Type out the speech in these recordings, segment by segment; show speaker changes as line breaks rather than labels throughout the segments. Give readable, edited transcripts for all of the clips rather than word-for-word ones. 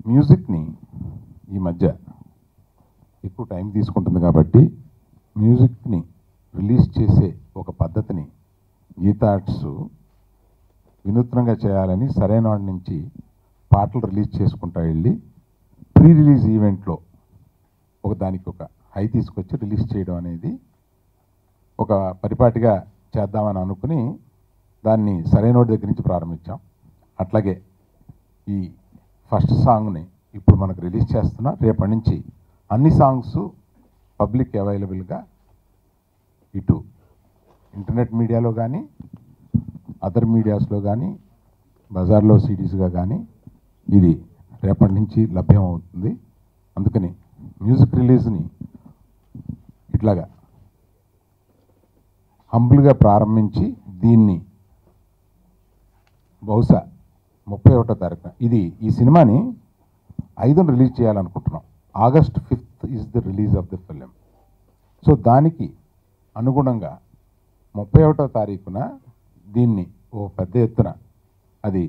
మ్యూజిక్ని ఈ మధ్య ఎక్కువ టైం తీసుకుంటుంది కాబట్టి మ్యూజిక్ని రిలీజ్ చేసే ఒక పద్ధతిని గీతా ఆర్ట్స్ వినూత్నంగా చేయాలని సరైన వాడి నుంచి పాటలు రిలీజ్ చేసుకుంటా వెళ్ళి ప్రీ రిలీజ్ ఈవెంట్లో దానికి ఒక హై తీసుకొచ్చి రిలీజ్ చేయడం అనేది ఒక పరిపాటిగా చేద్దామని అనుకుని దాన్ని సరైన వాడి దగ్గర నుంచి ప్రారంభించాం. అట్లాగే ఈ ఫస్ట్ సాంగ్ని ఇప్పుడు మనకు రిలీజ్ చేస్తున్నా. రేపటి నుంచి అన్ని సాంగ్స్ పబ్లిక్ అవైలబుల్గా ఇటు ఇంటర్నెట్ మీడియాలో కానీ అదర్ మీడియాస్లో కానీ బజార్లో సిడీస్గా కానీ ఇది రేపటి నుంచి లభ్యం అవుతుంది. అందుకని మ్యూజిక్ రిలీజ్ని ఇట్లాగా హంబుల్గా ప్రారంభించి దీన్ని బహుశా 31వ తారీఖున ఈ సినిమాని 5న రిలీజ్ చేయాలనుకుంటున్నాం. August 5th is the release of the film. So దానికి అనుగుణంగా 31వ తారీఖున దీన్ని ఓ పెద్ద ఎత్తున అది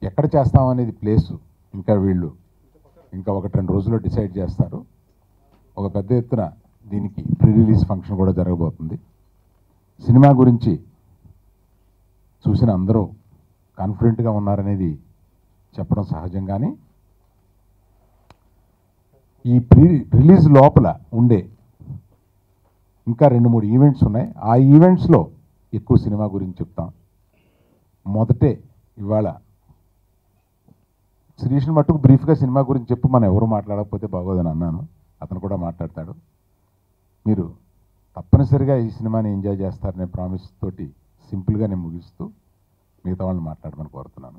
ఎక్కడ చేస్తామనేది ప్లేసు వీళ్ళు ఇంకా 1-2 రోజుల్లో డిసైడ్ చేస్తారు. ఒక పెద్ద ఎత్తున దీనికి ప్రీ రిలీజ్ ఫంక్షన్ కూడా జరగబోతుంది. సినిమా గురించి చూసిన అందరూ కాన్ఫిడెంట్గా ఉన్నారనేది చెప్పడం సహజం. కానీ ఈ ప్రీ రిలీజ్ లోపల ఉండే ఇంకా 2-3 ఈవెంట్స్ ఉన్నాయి. ఆ ఈవెంట్స్లో ఎక్కువ సినిమా గురించి చెప్తాం. మొదటే ఇవాళ శిరీష్ని మట్టుకు బ్రీఫ్గా సినిమా గురించి చెప్పు, మనం ఎవరు మాట్లాడకపోతే బాగోదని అన్నాను. అతను కూడా మాట్లాడతాడు. మీరు తప్పనిసరిగా ఈ సినిమాని ఎంజాయ్ చేస్తారనే ప్రామిస్ తోటి సింపుల్గా నేను ముగిస్తూ మిగతా వాళ్ళని మాట్లాడమని కోరుతున్నాను.